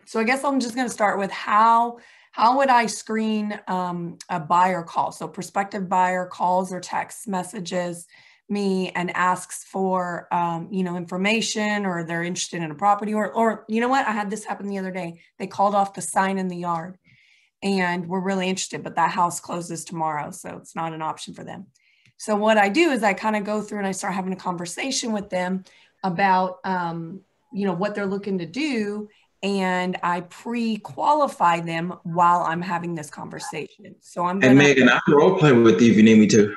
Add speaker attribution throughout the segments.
Speaker 1: So I guess I'm just going to start with how would I screen a buyer call? So prospective buyer calls or text messages me and asks for, information, or they're interested in a property, or you know what? I had this happen the other day. They called off the sign in the yard and we're really interested, but that house closes tomorrow. So it's not an option for them. So what I do is I kind of go through and I start having a conversation with them about, what they're looking to do. And I pre-qualify them while I'm having this conversation. So I'm
Speaker 2: And Megan, I can role play with you if you need me to.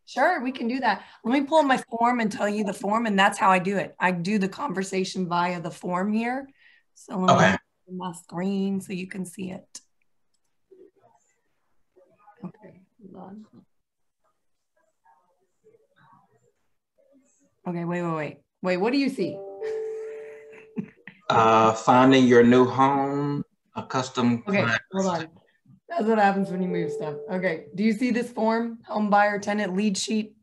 Speaker 1: Sure, we can do that. Let me pull up my form and tell you the form, and that's how I do it. I do the conversation via the form here. So let me
Speaker 2: Okay.
Speaker 1: share my screen so you can see it. Okay, hold on. Okay, wait, what do you see?
Speaker 2: Finding your new home, a custom.
Speaker 1: Okay, hold on. That's what happens when you move stuff. Okay, do you see this form, home buyer tenant lead sheet?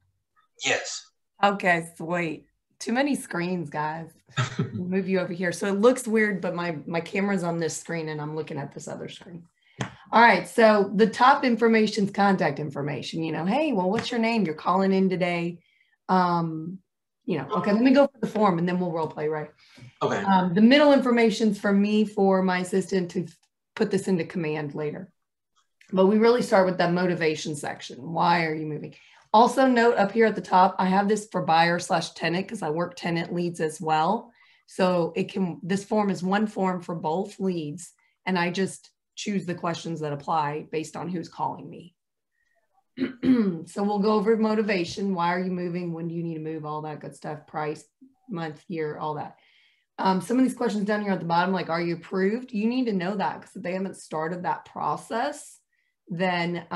Speaker 2: Yes.
Speaker 1: Okay, sweet. Too many screens, guys. I'll move you over here. So it looks weird, but my camera's on this screen and I'm looking at this other screen. All right, so the top information is contact information. Hey, well, what's your name? You're calling in today. Okay, let me go for the form and then we'll role play, right?
Speaker 2: Okay.
Speaker 1: The middle information's for me, for my assistant to put this into command later. But we really start with that motivation section. Why are you moving? Also note up here at the top, I have this for buyer/tenant because I work tenant leads as well. So this form is one form for both leads. And I just choose the questions that apply based on who's calling me. So we'll go over motivation. Why are you moving? When do you need to move? All that good stuff. Price, month, year, all that. Some of these questions down here at the bottom, like, are you approved? You need to know that because if they haven't started that process, then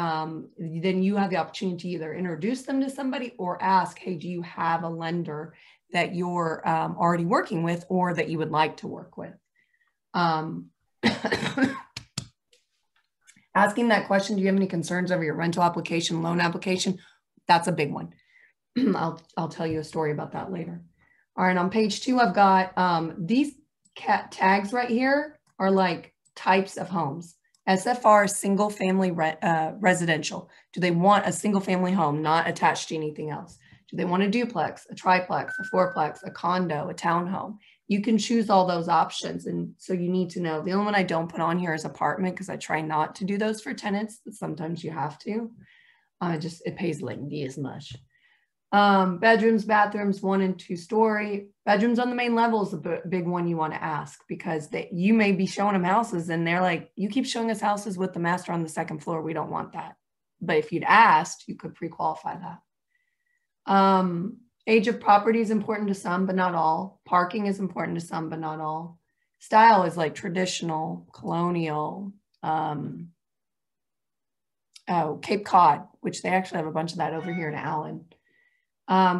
Speaker 1: you have the opportunity to either introduce them to somebody or ask, hey, do you have a lender that you're already working with or that you would like to work with? Asking that question, do you have any concerns over your rental application, loan application? That's a big one. I'll tell you a story about that later. All right, on page 2, I've got these tags right here are like types of homes. SFR, single family residential. Do they want a single family home, not attached to anything else? Do they want a duplex, a triplex, a fourplex, a condo, a townhome? You can choose all those options. And so you need to know. The only one I don't put on here is apartment because I try not to do those for tenants, but sometimes you have to. It pays like this much. Bedrooms, bathrooms, 1 and 2 story. Bedrooms on the main level is a big one you want to ask because you may be showing them houses and they're like, you keep showing us houses with the master on the 2nd floor. We don't want that. But if you'd asked, you could pre-qualify that. Age of property is important to some, but not all. Parking is important to some, but not all. Style is like traditional, colonial, Cape Cod, which they actually have a bunch of that over here in Allen.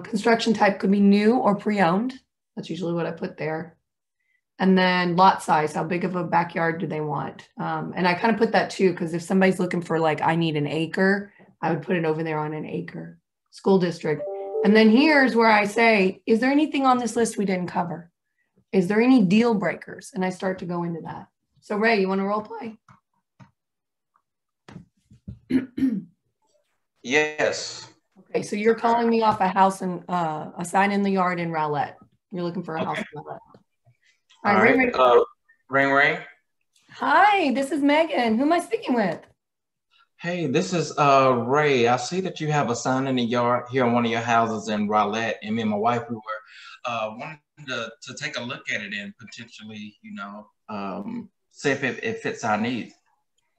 Speaker 1: Construction type could be new or pre-owned. That's usually what I put there. And then lot size, how big of a backyard do they want? And I kind of put that too, because if somebody's looking for like, I need an acre, I would put it over there on an acre. School district. And then here's where I say, is there anything on this list we didn't cover? Is there any deal breakers? And I start to go into that. So Ray, you want to role play?
Speaker 2: Yes.
Speaker 1: Okay, so you're calling me off a house and a sign in the yard in Rowlett. You're looking for a house in Rowlett.
Speaker 2: All right. Ring.
Speaker 1: Hi, this is Megan. Who am I speaking with?
Speaker 2: Hey, this is Ray. I see that you have a sign in the yard here in one of your houses in Rowlett, and me and my wife, we were wanting to take a look at it and potentially, see if it fits our needs.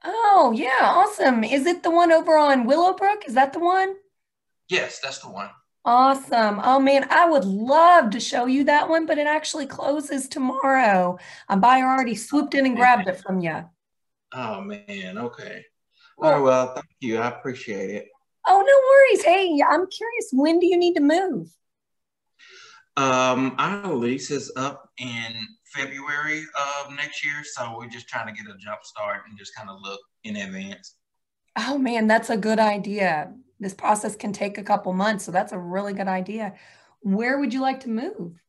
Speaker 1: Oh, yeah, awesome. Is it the one over on Willowbrook? Is that the one?
Speaker 2: Yes, that's the one.
Speaker 1: Awesome. Oh, man, I would love to show you that one, but it actually closes tomorrow. A buyer already swooped in and grabbed it from you.
Speaker 2: Oh, man. Okay. All right, well, thank you. I appreciate it.
Speaker 1: Oh, no worries. Hey, I'm curious, when do you need to move?
Speaker 2: Our lease is up in February of next year, so we're just trying to get a jump start and just kind of look in advance.
Speaker 1: Oh, man, that's a good idea. This process can take a couple months, so that's a really good idea. Where would you like to move?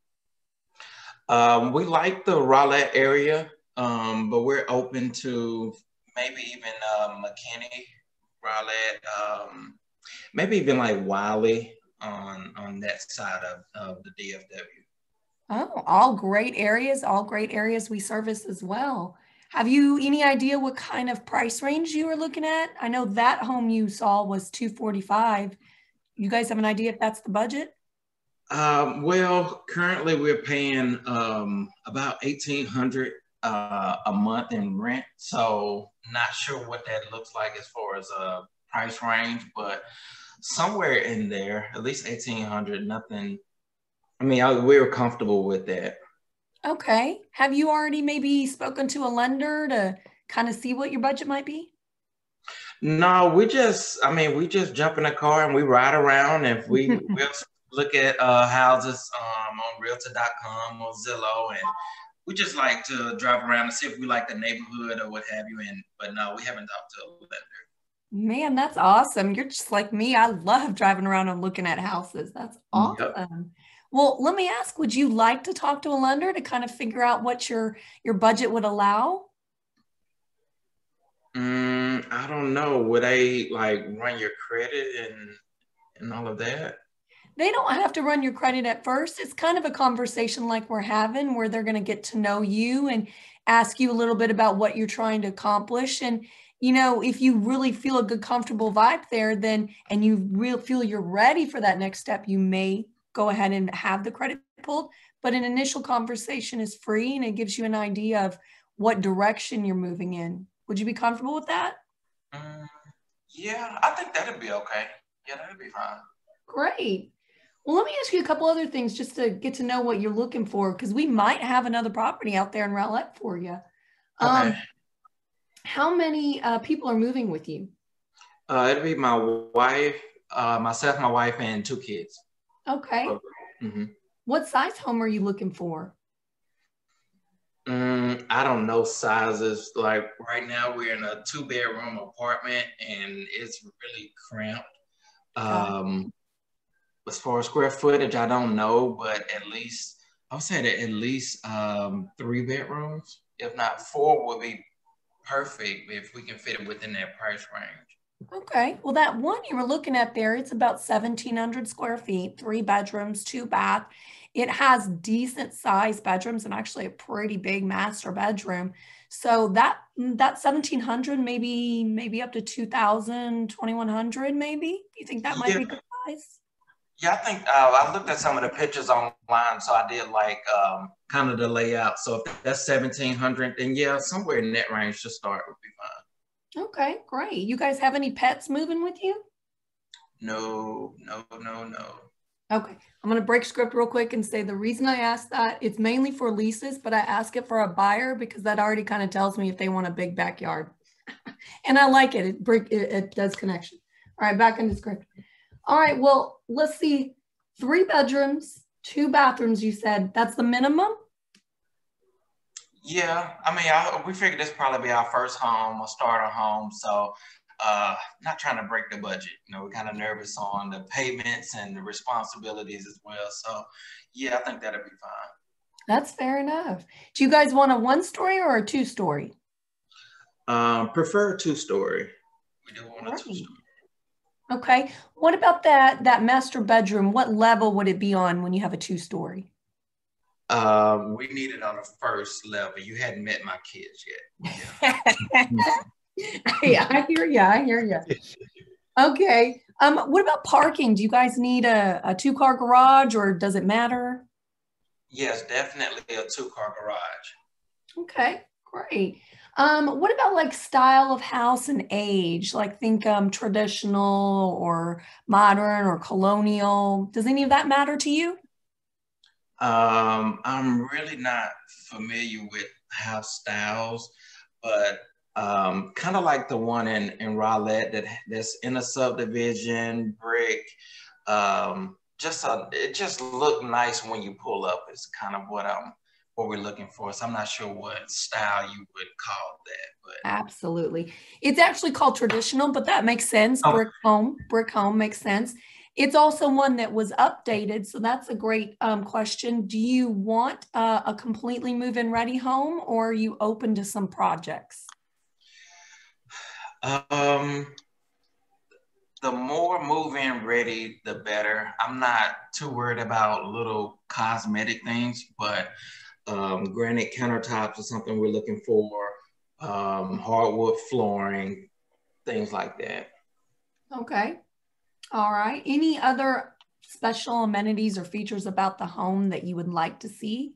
Speaker 2: We like the Rowlett area. but we're open to maybe even McKinney, Rowlett, maybe even like Wiley on that side of the DFW.
Speaker 1: Oh, all great areas we service as well. Have you any idea what kind of price range you were looking at? I know that home you saw was 245. You guys have an idea if that's the budget?
Speaker 2: Well, currently we're paying about 1,800 a month in rent. So not sure what that looks like as far as a price range, but somewhere in there, at least 1,800. Nothing. I mean, we were comfortable with that.
Speaker 1: Okay. Have you already maybe spoken to a lender to kind of see what your budget might be?
Speaker 2: No, I mean, we just jump in a car and we ride around. And we'll look at houses on Realtor.com or Zillow, and we just like to drive around and see if we like the neighborhood or what have you. But no, we haven't talked to a lender.
Speaker 1: Man, that's awesome. You're just like me. I love driving around and looking at houses. That's
Speaker 2: Yep.
Speaker 1: awesome. Well, let me ask, would you like to talk to a lender to kind of figure out what your budget would allow?
Speaker 2: I don't know. Would they like run your credit and all of that?
Speaker 1: They don't have to run your credit at first. It's kind of a conversation like we're having where they're going to get to know you and ask you a little bit about what you're trying to accomplish. And, if you really feel a good, comfortable vibe there, then, and you feel you're ready for that next step, you may go ahead and have the credit pulled. But an initial conversation is free and it gives you an idea of what direction you're moving in. Would you be comfortable with that?
Speaker 2: Mm, yeah, I think that'd be okay. Yeah, that'd be fine.
Speaker 1: Great. Well, let me ask you a couple other things just to get to know what you're looking for, because we might have another property out there in Rowlett for you.
Speaker 2: Okay.
Speaker 1: How many people are moving with you?
Speaker 2: It'd be my wife, myself, my wife, and 2 kids.
Speaker 1: Okay.
Speaker 2: Mm-hmm.
Speaker 1: What size home are you looking for?
Speaker 2: I don't know sizes. Like right now, we're in a 2-bedroom apartment, and it's really cramped. As far as square footage, I don't know, but at least I would say that at least 3 bedrooms, if not 4, would be perfect if we can fit it within that price range.
Speaker 1: Okay. Well, that one you were looking at there, it's about 1,700 square feet, 3 bedrooms, 2 bath. It has decent sized bedrooms and actually a pretty big master bedroom. So that 1,700, maybe up to 2,000, 2,100, maybe. You think that might be good size?
Speaker 2: Yeah, I think I looked at some of the pictures online, so I did like kind of the layout. So if that's 1,700, then yeah, somewhere in that range to start would be fine.
Speaker 1: Okay, great. You guys have any pets moving with you?
Speaker 2: No, no, no, no.
Speaker 1: Okay, I'm going to break script real quick and say the reason I asked that, it's mainly for leases, but I ask it for a buyer because that already kind of tells me if they want a big backyard. And I like it. It does connection. All right, back into script. All right, well, let's see. 3 bedrooms, 2 bathrooms, you said. That's the minimum?
Speaker 2: Yeah, I mean, we figured this probably be our first home, a starter home. So not trying to break the budget. We're kind of nervous on the payments and the responsibilities as well. So yeah, I think that'll be fine.
Speaker 1: That's fair enough. Do you guys want a 1-story or a 2-story?
Speaker 2: Prefer 2-story. We do want a 2-story.
Speaker 1: Okay. What about that master bedroom? What level would it be on when you have a 2-story?
Speaker 2: We need it on the first level. You hadn't met my kids yet.
Speaker 1: Yeah, I hear you. Okay. What about parking? Do you guys need a 2-car garage or does it matter?
Speaker 2: Yes, definitely a 2-car garage.
Speaker 1: Okay, great. What about like style of house and age? Like think traditional or modern or colonial. Does any of that matter to you?
Speaker 2: I'm really not familiar with house styles, but kind of like the one in Rowlett that's in a subdivision, brick. It just looked nice when you pull up. It's kind of what we're looking for. So I'm not sure what style you would call that, but
Speaker 1: Absolutely. It's actually called traditional, but that makes sense.
Speaker 2: Oh.
Speaker 1: Brick home makes sense. It's also one that was updated. So that's a great question. Do you want a completely move-in ready home, or are you open to some projects?
Speaker 2: The more move-in ready, the better. I'm not too worried about little cosmetic things, but granite countertops is something we're looking for, hardwood flooring, things like that.
Speaker 1: Okay. All right. Any other special amenities or features about the home that you would like to see?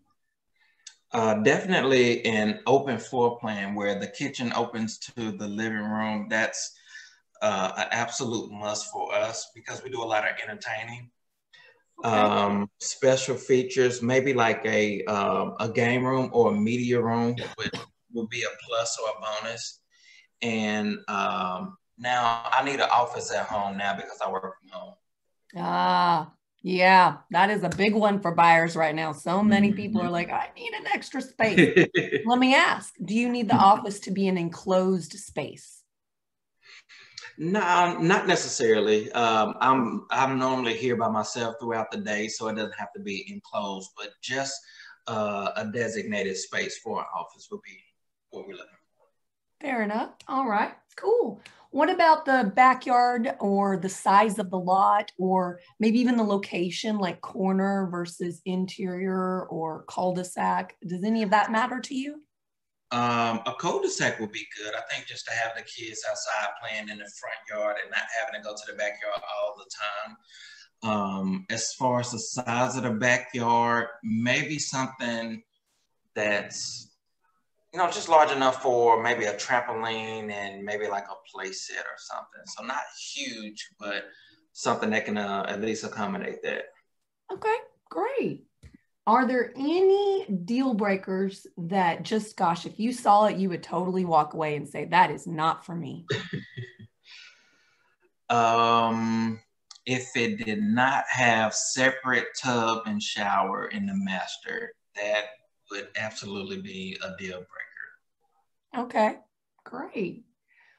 Speaker 2: Definitely an open floor plan where the kitchen opens to the living room. That's an absolute must for us because we do a lot of entertaining.
Speaker 1: Okay.
Speaker 2: Special features, maybe like a game room or a media room would be a plus or a bonus. And now I need an office at home now because I work from home.
Speaker 1: Ah, yeah, that is a big one for buyers right now. So many people are like, I need an extra space. Let me ask, do you need the office to be an enclosed space?
Speaker 2: No, not necessarily. I'm normally here by myself throughout the day, so it doesn't have to be enclosed, but just a designated space for an office would be what we're looking for.
Speaker 1: Fair enough. All right, cool. What about the backyard or the size of the lot, or maybe even the location, like corner versus interior or cul-de-sac? Does any of that matter to you?
Speaker 2: A cul-de-sac would be good. I think just to have the kids outside playing in the front yard and not having to go to the backyard all the time. As far as the size of the backyard, maybe something that's just large enough for maybe a trampoline and maybe like a play set or something. So not huge, but something that can at least accommodate that.
Speaker 1: Okay, great. Are there any deal breakers that just, gosh, if you saw it, you would totally walk away and say, that is not for me?
Speaker 2: If it did not have separate tub and shower in the master, that would absolutely be a deal breaker.
Speaker 1: Okay, great.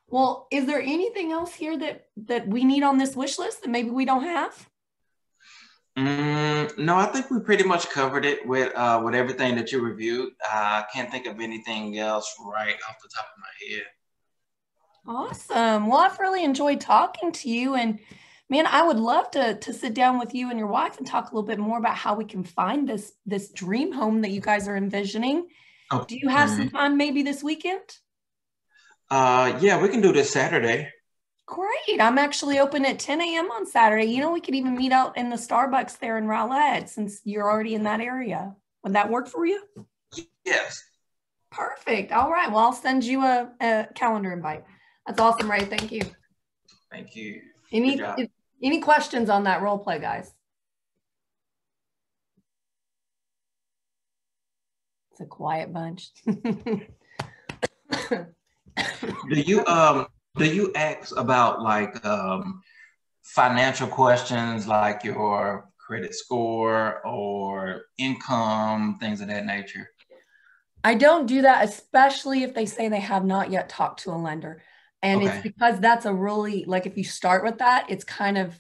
Speaker 1: Well, is there anything else here that we need on this wish list that maybe we don't have?
Speaker 2: No, I think we pretty much covered it with everything that you reviewed. I can't think of anything else right off the top of my head.
Speaker 1: Awesome. Well, I've really enjoyed talking to you, and man, I would love to sit down with you and your wife and talk a little bit more about how we can find this dream home that you guys are envisioning.
Speaker 2: Okay.
Speaker 1: Do you have some time maybe this weekend?
Speaker 2: Yeah, we can do this Saturday.
Speaker 1: Great. I'm actually open at 10 a.m. on Saturday. We could even meet out in the Starbucks there in Rowlett since you're already in that area. Would that work for you?
Speaker 2: Yes.
Speaker 1: Perfect. All right. Well, I'll send you a calendar invite. That's awesome, Ray. Thank you.
Speaker 2: Thank you.
Speaker 1: Any questions on that role play, guys? It's a quiet bunch.
Speaker 2: Do you ask about like financial questions like your credit score or income, things of that nature?
Speaker 1: I don't do that, especially if they say they have not yet talked to a lender. And
Speaker 2: Okay.
Speaker 1: It's because that's a really, like, if you start with that, it kind of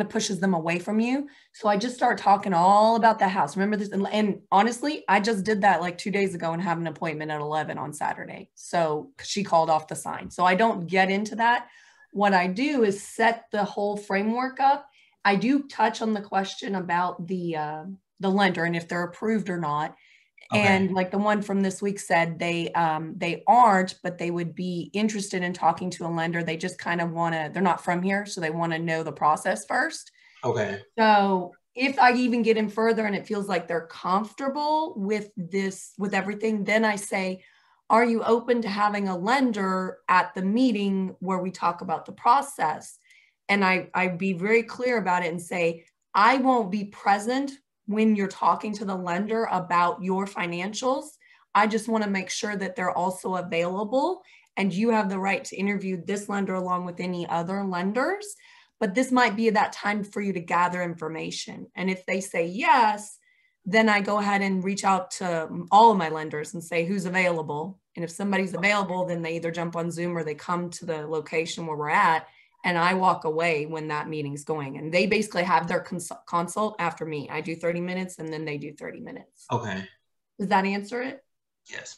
Speaker 1: pushes them away from you. So I just start talking all about the house. Remember this? And honestly, I just did that like 2 days ago and have an appointment at 11 on Saturday. So she called off the sign. So I don't get into that. What I do is set the whole framework up. I do touch on the question about the lender and if they're approved or not.
Speaker 2: Okay.
Speaker 1: And like the one from this week said, they aren't, but they would be interested in talking to a lender. They just kind of they're not from here, so they want to know the process first.
Speaker 2: Okay.
Speaker 1: So if I even get in further and it feels like they're comfortable with everything, then I say, are you open to having a lender at the meeting where we talk about the process? And I be very clear about it and say, I won't be present when you're talking to the lender about your financials. I just want to make sure that they're also available and you have the right to interview this lender along with any other lenders. But this might be that time for you to gather information. And if they say yes, then I go ahead and reach out to all of my lenders and say who's available. And if somebody's available, then they either jump on Zoom or they come to the location where we're at and I walk away when that meeting's going. And they basically have their consult after me. I do 30 minutes and then they do 30 minutes.
Speaker 2: Okay.
Speaker 1: Does that answer it?
Speaker 2: Yes.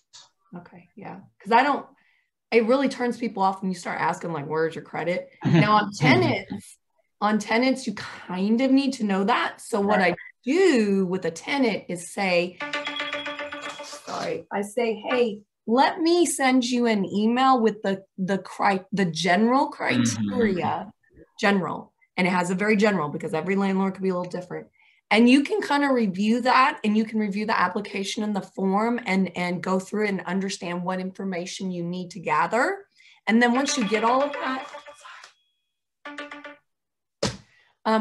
Speaker 1: Okay. Yeah. Because it really turns people off when you start asking like, where's your credit? Now on tenants, you kind of need to know that. So what I do with a tenant is say, hey, let me send you an email with the general criteria, general, and it has a very general because every landlord could be a little different. And you can kind of review that, and you can review the application and the form and go through it and understand what information you need to gather. And then once you get all of that,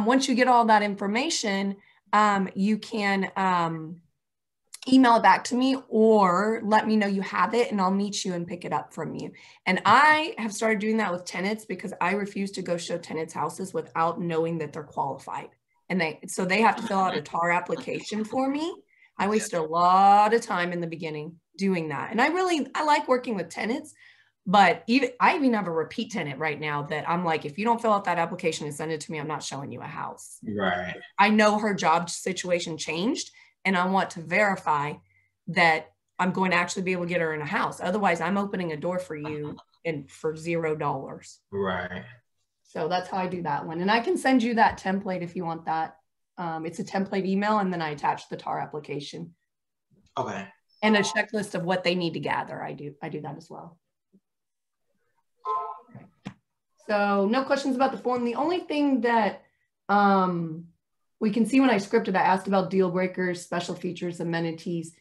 Speaker 1: once you get all that information, you can email it back to me or let me know you have it and I'll meet you and pick it up from you. And I have started doing that with tenants because I refuse to go show tenants houses without knowing that they're qualified. And so they have to fill out a TAR application for me. I wasted a lot of time in the beginning doing that. And I like working with tenants, but I even have a repeat tenant right now that I'm like, if you don't fill out that application and send it to me, I'm not showing you a house.
Speaker 2: Right.
Speaker 1: I know her job situation changed and I want to verify that I'm going to actually be able to get her in a house. Otherwise, I'm opening a door for you and for $0.
Speaker 2: Right.
Speaker 1: So that's how I do that one. And I can send you that template if you want that. It's a template email, and then I attach the TAR application.
Speaker 2: Okay.
Speaker 1: And a checklist of what they need to gather. I do that as well. Okay. So no questions about the form. The only thing that we can see when I scripted, I asked about deal breakers, special features, amenities.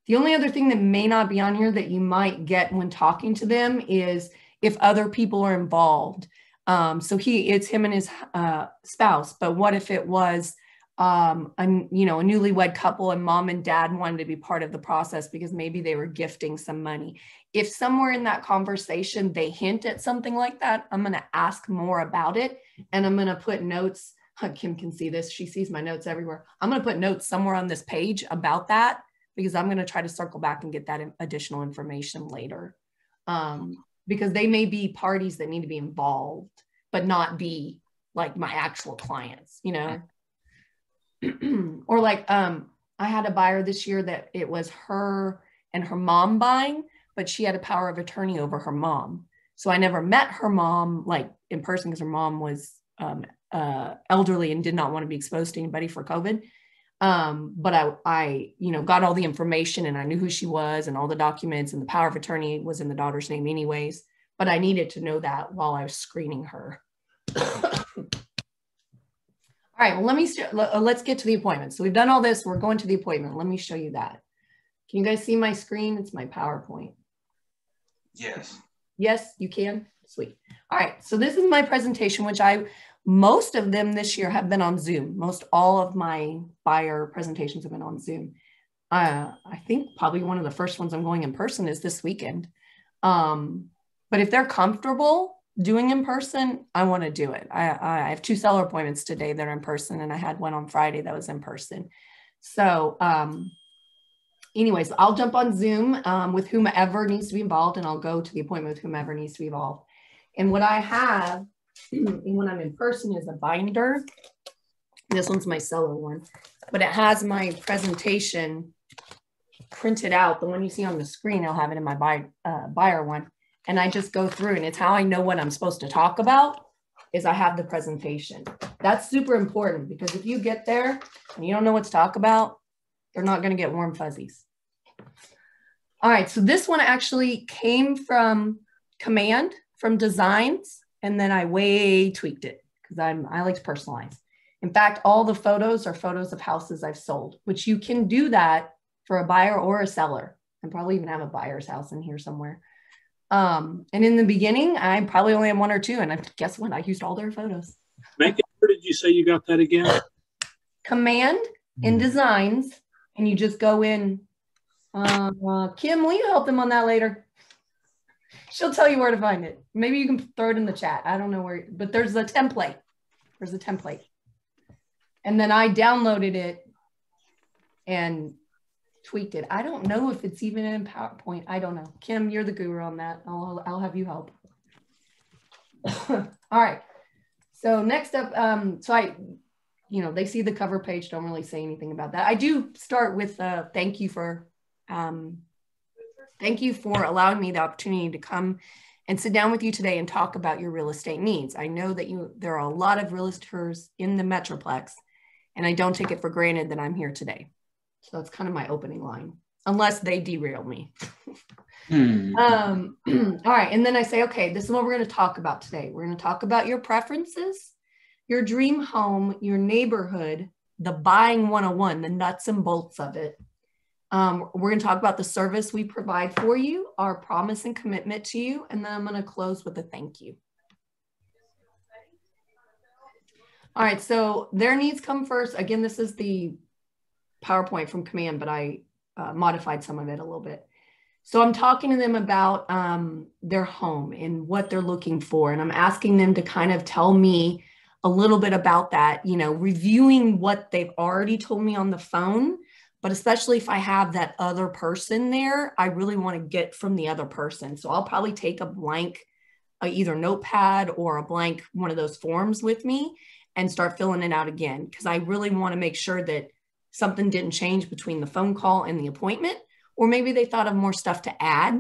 Speaker 1: The only other thing that may not be on here that you might get when talking to them is if other people are involved. So it's him and his spouse, but what if it was a newlywed couple and mom and dad wanted to be part of the process because maybe they were gifting some money. If somewhere in that conversation they hint at something like that, I'm going to ask more about it, and I'm going to put notes. Kim can see this. She sees my notes everywhere. I'm going to put notes somewhere on this page about that because I'm going to try to circle back and get that additional information later. Because they may be parties that need to be involved, but not be like my actual clients, or like, I had a buyer this year that it was her and her mom buying, but she had a power of attorney over her mom. So I never met her mom like in person because her mom was elderly and did not want to be exposed to anybody for COVID. But I got all the information and I knew who she was and all the documents, and the power of attorney was in the daughter's name anyways, but I needed to know that while I was screening her. All right, well, let's get to the appointment. So we've done all this, we're going to the appointment. Let me show you that. Can you guys see my screen? It's my PowerPoint.
Speaker 2: Yes.
Speaker 1: Yes, you can? Sweet. All right, so this is my presentation, which most of them this year have been on Zoom. Most all of my buyer presentations have been on Zoom. I think probably one of the first ones I'm going in person is this weekend. But if they're comfortable doing in person, I want to do it. I have 2 seller appointments today that are in person, and I had one on Friday that was in person. So anyways, I'll jump on Zoom with whomever needs to be involved, and I'll go to the appointment with whomever needs to be involved. And what I have when I'm in person is a binder. This one's my seller one, but it has my presentation printed out. The one you see on the screen, I'll have it in my buyer one. And I just go through, and it's how I know what I'm supposed to talk about is I have the presentation. That's super important because if you get there and you don't know what to talk about, they're not going to get warm fuzzies. All right, so this one actually came from Command, from Designs, and then I way tweaked it because I like to personalize. In fact, all the photos are photos of houses I've sold, which you can do that for a buyer or a seller. I probably even have a buyer's house in here somewhere. And in the beginning, I probably only had 1 or 2, and guess what? I used all their photos.
Speaker 3: Megan, where did you say you got that again?
Speaker 1: Command in Designs, and you just go in. Kim, will you help them on that later? She'll tell you where to find it. Maybe you can throw it in the chat. I don't know where, but there's a template. There's a template. And then I downloaded it and tweaked it. I don't know if it's even in PowerPoint. I don't know. Kim, you're the guru on that. I'll have you help. All right. So next up, they see the cover page, don't really say anything about that. I do start with thank you for allowing me the opportunity to come and sit down with you today and talk about your real estate needs. I know that there are a lot of realtors in the Metroplex, and I don't take it for granted that I'm here today. So that's kind of my opening line, unless they derail me. All right. And then I say, okay, this is what we're going to talk about today. We're going to talk about your preferences, your dream home, your neighborhood, the buying 101, the nuts and bolts of it. We're going to talk about the service we provide for you, our promise and commitment to you, and then I'm going to close with a thank you. All right, so their needs come first. Again, this is the PowerPoint from Command, but I modified some of it a little bit. So I'm talking to them about their home and what they're looking for, and I'm asking them to kind of tell me a little bit about that, reviewing what they've already told me on the phone. But especially if I have that other person there, I really want to get from the other person. So I'll probably take a blank, either notepad or a blank one of those forms with me and start filling it out again. Because I really want to make sure that something didn't change between the phone call and the appointment, or maybe they thought of more stuff to add.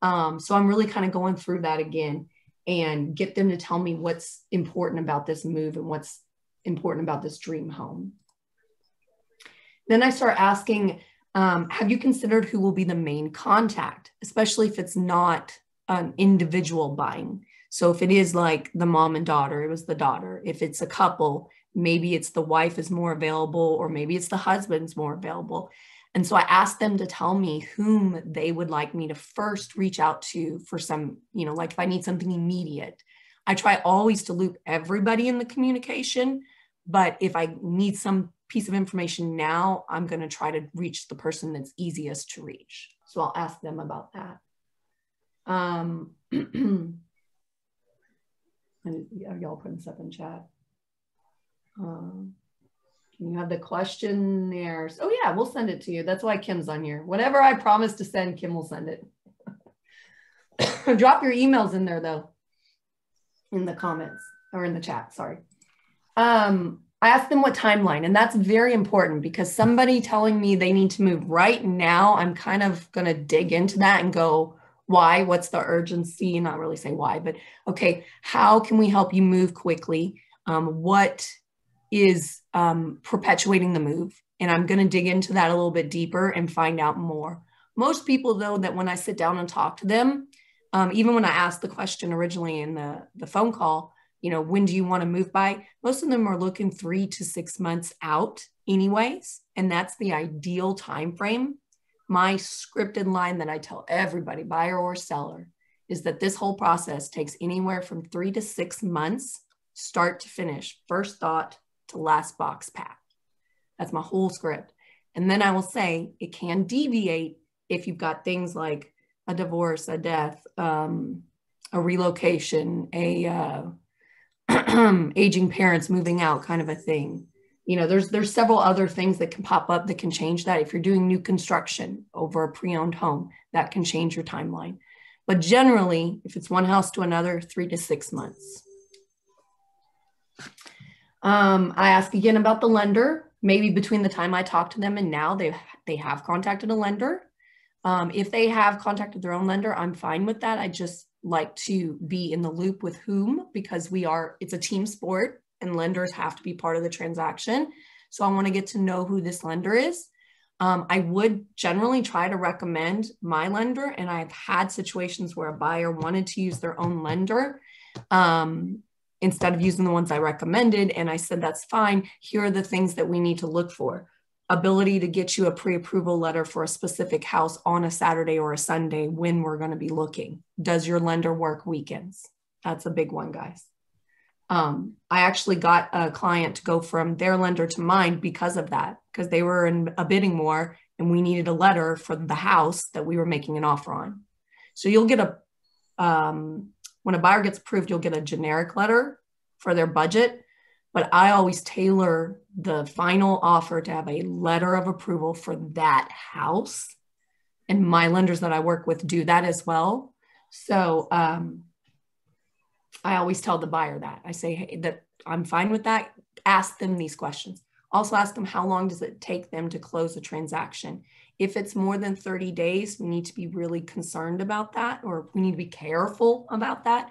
Speaker 1: So I'm really kind of going through that again and get them to tell me what's important about this move and what's important about this dream home. Then I start asking, have you considered who will be the main contact, especially if it's not individual buying? So if it is like the mom and daughter, it was the daughter. If it's a couple, maybe it's the wife is more available, or maybe it's the husband's more available. And so I asked them to tell me whom they would like me to first reach out to for some, like if I need something immediate. I try always to loop everybody in the communication, but if I need some piece of information now, I'm going to try to reach the person that's easiest to reach. So I'll ask them about that. And y'all putting stuff in chat. Can you have the questionnaires? Oh yeah, we'll send it to you. That's why Kim's on here. Whatever I promise to send, Kim will send it. Drop your emails in there though, in the comments or in the chat, sorry. I asked them what timeline, and that's very important because somebody telling me they need to move right now, I'm kind of going to dig into that and go, why? What's the urgency? Not really say why, but okay, how can we help you move quickly? What is perpetuating the move? And I'm going to dig into that a little bit deeper and find out more. Most people, though, that when I sit down and talk to them, even when I asked the question originally in the phone call, when do you want to move by? Most of them are looking 3 to 6 months out anyways. And that's the ideal time frame. My scripted line that I tell everybody, buyer or seller, is that this whole process takes anywhere from 3 to 6 months, start to finish, first thought to last box packed. That's my whole script. And then I will say it can deviate if you've got things like a divorce, a death, a relocation, aging parents moving out kind of a thing. There's several other things that can pop up that can change that. If you're doing new construction over a pre-owned home, that can change your timeline. But generally, if it's one house to another, 3 to 6 months. I ask again about the lender. Maybe between the time I talk to them and now, they have contacted a lender. If they have contacted their own lender, I'm fine with that. I just like to be in the loop with whom, because it's a team sport and lenders have to be part of the transaction. So I want to get to know who this lender is. I would generally try to recommend my lender, and I've had situations where a buyer wanted to use their own lender instead of using the ones I recommended. And I said, that's fine. Here are the things that we need to look for. Ability to get you a pre-approval letter for a specific house on a Saturday or a Sunday when we're going to be looking. Does your lender work weekends? That's a big one, guys. I actually got a client to go from their lender to mine because of that, because they were in a bidding war and we needed a letter for the house that we were making an offer on. So you'll get when a buyer gets approved, you'll get a generic letter for their budget. But I always tailor the final offer to have a letter of approval for that house. And my lenders that I work with do that as well. So I always tell the buyer that. I say, hey, that I'm fine with that. Ask them these questions. Also ask them, how long does it take them to close a transaction? If it's more than 30 days, we need to be really concerned about that, or we need to be careful about that,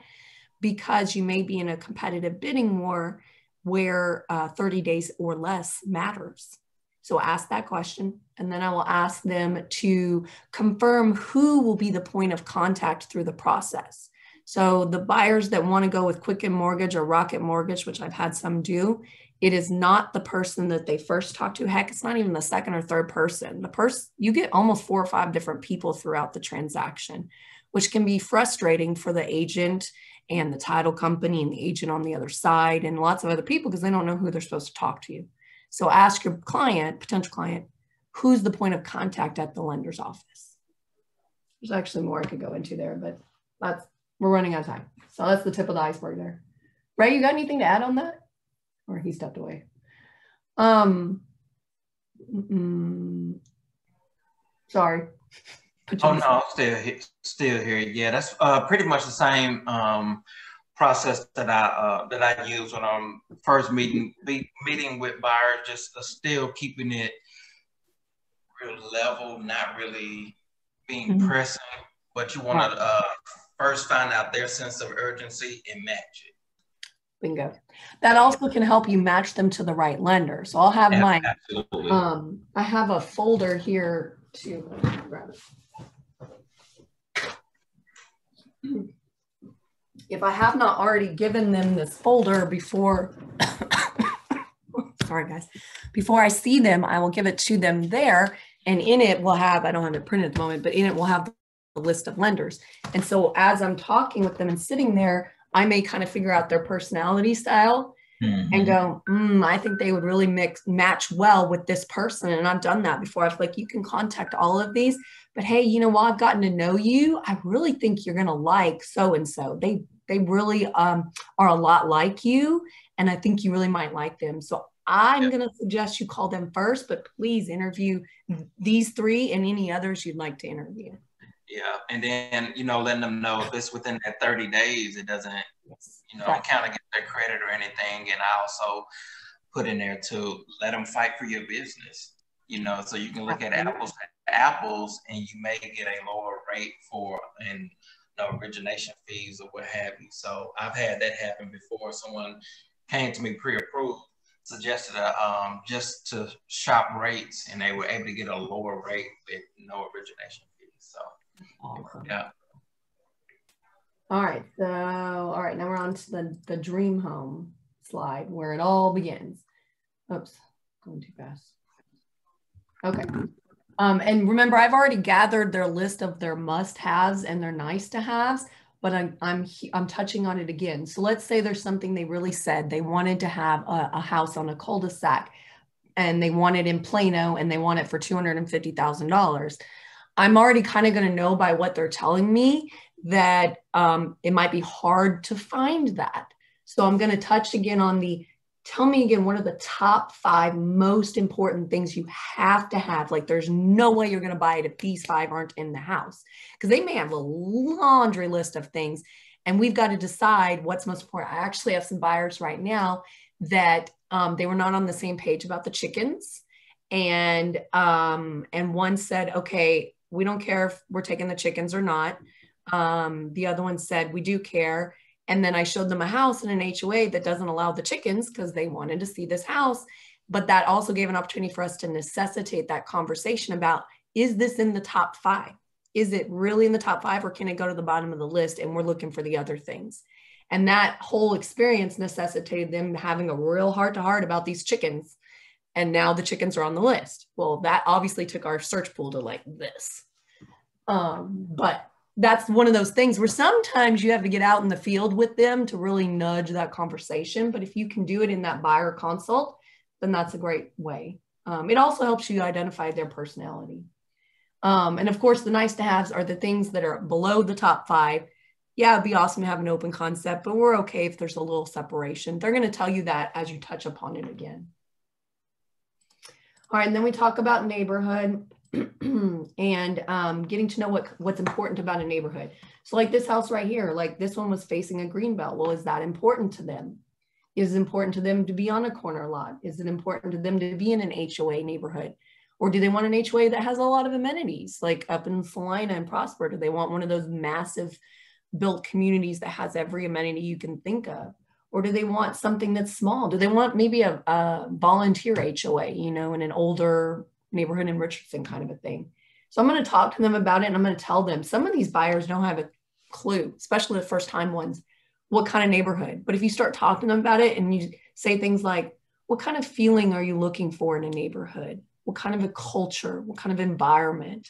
Speaker 1: because you may be in a competitive bidding war where 30 days or less matters. So ask that question. And then I will ask them to confirm who will be the point of contact through the process. So the buyers that want to go with Quicken Mortgage or Rocket Mortgage, which I've had some do, it is not the person that they first talk to. Heck, it's not even the second or third person. You get almost 4 or 5 different people throughout the transaction, which can be frustrating for the agent and the title company and the agent on the other side and lots of other people, because they don't know who they're supposed to talk to you. So ask your client, potential client, who's the point of contact at the lender's office? There's actually more I could go into there, but we're running out of time. So that's the tip of the iceberg there. Ray, you got anything to add on that? Or he stepped away. Sorry.
Speaker 2: Oh no, I'm still here. Yeah, that's pretty much the same process that I use when I'm first meeting with buyers. Just still keeping it real level, not really being pressing, but you want to first find out their sense of urgency and match it.
Speaker 1: Bingo. That also can help you match them to the right lender. So I'll have mine.
Speaker 2: Absolutely.
Speaker 1: I have a folder here to grab it. If I have not already given them this folder before, sorry guys, before I see them, I will give it to them there. And in it will have, I don't have it printed at the moment, but in it will have the list of lenders. And so as I'm talking with them and sitting there, I may kind of figure out their personality style and go, I think they would really match well with this person. And I've done that before. I feel like you can contact all of these, but hey, you know, while I've gotten to know you, I really think you're going to like so-and-so. They really are a lot like you. And I think you really might like them. So I'm going to suggest you call them first, but please interview these 3 and any others you'd like to interview.
Speaker 2: Yeah, and then, you know, letting them know if it's within that 30 days, it doesn't, you know, count against their credit or anything. And I also put in there to let them fight for your business, you know, so you can look at apples to apples, and you may get a lower rate for origination fees or what have you. So I've had that happen before. Someone came to me pre-approved, suggested just to shop rates, and they were able to get a lower rate with no origination fees. So.
Speaker 1: Awesome.
Speaker 2: Yeah.
Speaker 1: All right. So, all right. Now we're on to the dream home slide where it all begins. Oops, going too fast. Okay. And remember, I've already gathered their list of their must-haves and their nice-to-haves, but I'm touching on it again. So let's say there's something they really said they wanted to have a house on a cul-de-sac, and they want it in Plano, and they want it for $250,000. I'm already kind of going to know by what they're telling me that it might be hard to find that. So I'm going to touch again on tell me again, what are the top 5 most important things you have to have? Like there's no way you're going to buy it if these 5 aren't in the house, because they may have a laundry list of things, and we've got to decide what's most important. I actually have some buyers right now that they were not on the same page about the chickens. And one said, okay, we don't care if we're taking the chickens or not. The other one said, we do care. And then I showed them a house in an HOA that doesn't allow the chickens because they wanted to see this house. But that also gave an opportunity for us to necessitate that conversation about, is this in the top 5? Is it really in the top 5, or can it go to the bottom of the list and we're looking for the other things? And that whole experience necessitated them having a real heart-to-heart about these chickens. And now the chickens are on the list. Well, that obviously took our search pool to like this. But that's one of those things where sometimes you have to get out in the field with them to really nudge that conversation. But if you can do it in that buyer consult, then that's a great way. It also helps you identify their personality. And of course, the nice to haves are the things that are below the top 5. Yeah, it'd be awesome to have an open concept, but we're okay if there's a little separation. They're going to tell you that as you touch upon it again. All right, and then we talk about neighborhood. and getting to know what's important about a neighborhood. So like this house right here, like this one was facing a green belt. Well, is that important to them? Is it important to them to be on a corner lot? Is it important to them to be in an HOA neighborhood? Or do they want an HOA that has a lot of amenities, like up in Salina and Prosper? Do they want one of those massive built communities that has every amenity you can think of? Or do they want something that's small? Do they want maybe a volunteer HOA, you know, in an older neighborhood in Richardson kind of a thing? So I'm going to talk to them about it, and I'm going to tell them some of these buyers don't have a clue, especially the first time ones, what kind of neighborhood. But if you start talking to them about it and you say things like, what kind of feeling are you looking for in a neighborhood? What kind of a culture? What kind of environment?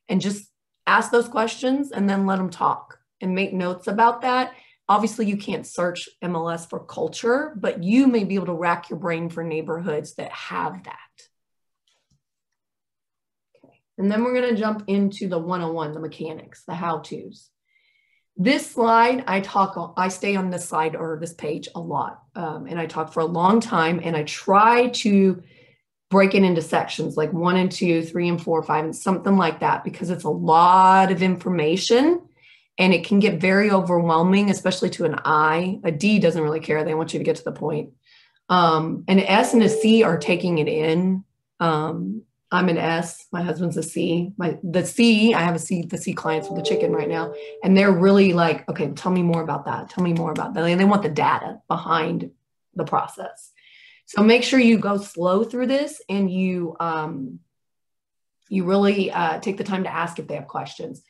Speaker 1: And just ask those questions and then let them talk and make notes about that. Obviously, you can't search MLS for culture, but you may be able to rack your brain for neighborhoods that have that. Okay. And then we're going to jump into the 101, the mechanics, the how-tos. This slide, I stay on this slide or this page a lot. And I talk for a long time, and I try to break it into sections like 1 and 2, 3 and 4, 5, and something like that, because it's a lot of information and it can get very overwhelming, especially to an I. A D doesn't really care. They want you to get to the point. An S and a C are taking it in. I'm an S, my husband's a C. The C, I have the C clients with the chicken right now. And they're really like, okay, tell me more about that. Tell me more about that. And they want the data behind the process. So make sure you go slow through this, and you really take the time to ask if they have questions.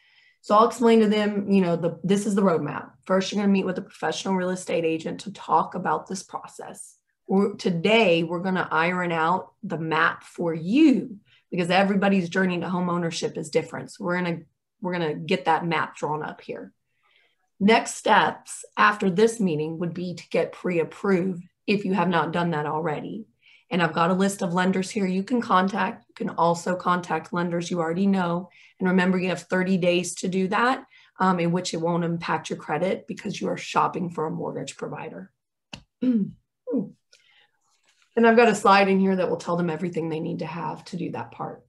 Speaker 1: So I'll explain to them, you know, this is the roadmap. First, you're going to meet with a professional real estate agent to talk about this process. Today, we're going to iron out the map for you, because everybody's journey to home ownership is different. So we're going to get that map drawn up here. Next steps after this meeting would be to get pre-approved if you have not done that already. And I've got a list of lenders here you can contact. You can also contact lenders you already know. And remember, you have 30 days to do that, in which it won't impact your credit because you are shopping for a mortgage provider. And I've got a slide in here that will tell them everything they need to have to do that part.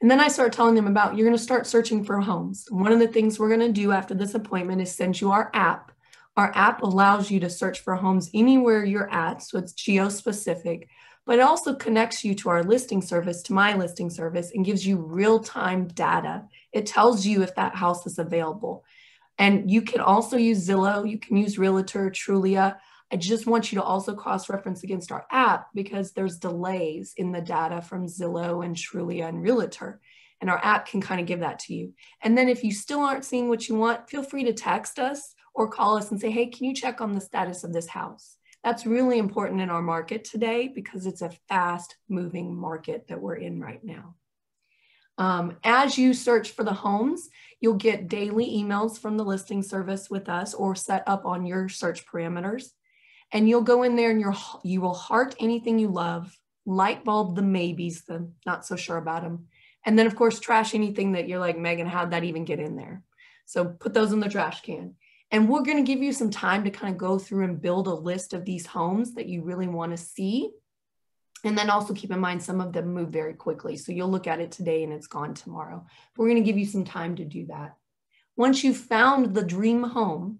Speaker 1: And then I start telling them about, you're going to start searching for homes. One of the things we're going to do after this appointment is send you our app. Our app allows you to search for homes anywhere you're at, so it's geo-specific, but it also connects you to our listing service, to my listing service, and gives you real-time data. It tells you if that house is available. And you can also use Zillow, you can use Realtor, Trulia. I just want you to also cross-reference against our app, because there's delays in the data from Zillow and Trulia and Realtor. And our app can kind of give that to you. And then if you still aren't seeing what you want, feel free to text us or call us and say, hey, can you check on the status of this house? That's really important in our market today, because it's a fast moving market that we're in right now. As you search for the homes, you'll get daily emails from the listing service with us, or set up on your search parameters. And you'll go in there and you will heart anything you love, light bulb the maybes, the not so sure about them. And then of course, trash anything that you're like, Megan, how'd that even get in there? So put those in the trash can. And we're going to give you some time to kind of go through and build a list of these homes that you really want to see. And then also keep in mind, some of them move very quickly. So you'll look at it today and it's gone tomorrow. But we're going to give you some time to do that. Once you've found the dream home,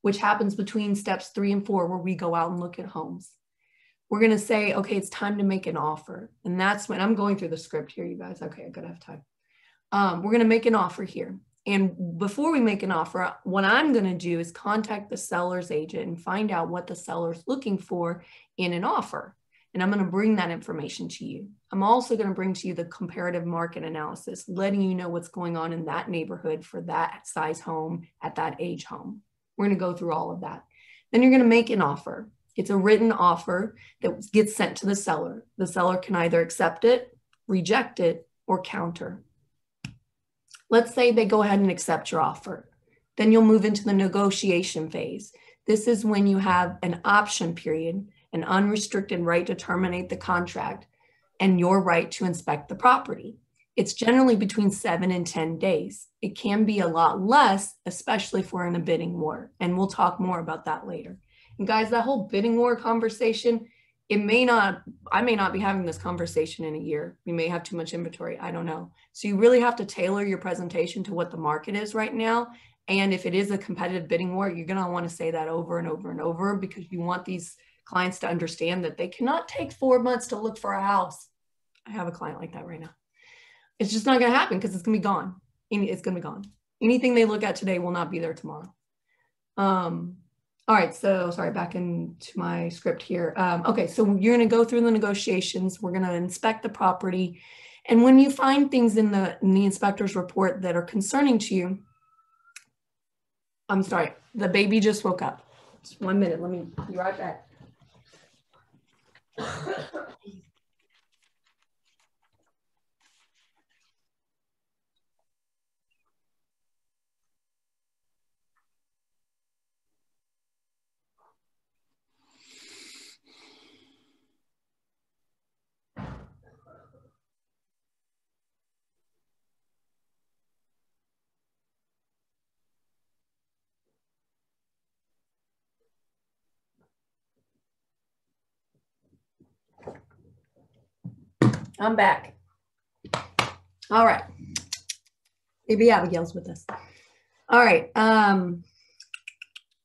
Speaker 1: which happens between steps 3 and 4, where we go out and look at homes, we're going to say, okay, it's time to make an offer. And that's when I'm going through the script here, you guys. Okay, I gotta have time. We're going to make an offer here. And before we make an offer, what I'm going to do is contact the seller's agent and find out what the seller's looking for in an offer. And I'm going to bring that information to you. I'm also going to bring to you the comparative market analysis, letting you know what's going on in that neighborhood for that size home at that age home. We're going to go through all of that. Then you're going to make an offer. It's a written offer that gets sent to the seller. The seller can either accept it, reject it, or counter. Let's say they go ahead and accept your offer. Then you'll move into the negotiation phase. This is when you have an option period, an unrestricted right to terminate the contract, and your right to inspect the property. It's generally between 7 and 10 days. It can be a lot less, especially if we're in a bidding war. And we'll talk more about that later. And guys, that whole bidding war conversation, I may not be having this conversation in a year. We may have too much inventory. I don't know. So you really have to tailor your presentation to what the market is right now. And if it is a competitive bidding war, you're going to want to say that over and over and over, because you want these clients to understand that they cannot take 4 months to look for a house. I have a client like that right now. It's just not going to happen because it's going to be gone. It's going to be gone. Anything they look at today will not be there tomorrow. All right, so sorry, back into my script here. Okay, so you're going to go through the negotiations. We're going to inspect the property. And when you find things in the inspector's report that are concerning to you, I'm sorry, the baby just woke up. Just 1 minute, let me be right back. I'm back. All right. Maybe Abigail's with us. All right.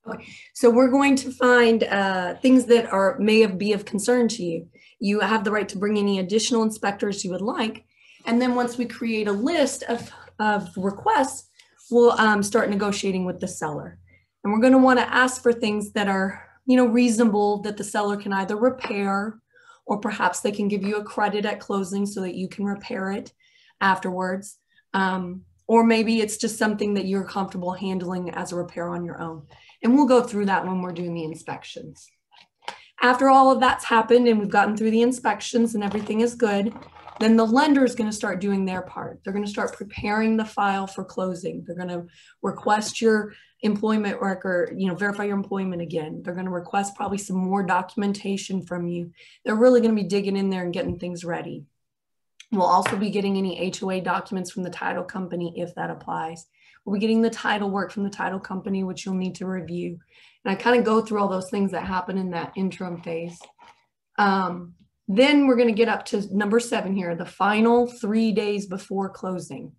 Speaker 1: Okay. So we're going to find things that may be of concern to you. You have the right to bring any additional inspectors you would like. And then once we create a list of requests, we'll start negotiating with the seller. And we're going to want to ask for things that are, reasonable, that the seller can either repair, or perhaps they can give you a credit at closing so that you can repair it afterwards. Or maybe it's just something that you're comfortable handling as a repair on your own. And we'll go through that when we're doing the inspections. After all of that's happened and we've gotten through the inspections and everything is good, then the lender is going to start doing their part. They're going to start preparing the file for closing. They're going to request your employment record, verify your employment again. They're going to request probably some more documentation from you. They're really going to be digging in there and getting things ready. We'll also be getting any HOA documents from the title company if that applies. We'll be getting the title work from the title company, which you'll need to review. And I kind of go through all those things that happen in that interim phase. Then we're going to get up to number 7 here, the final 3 days before closing.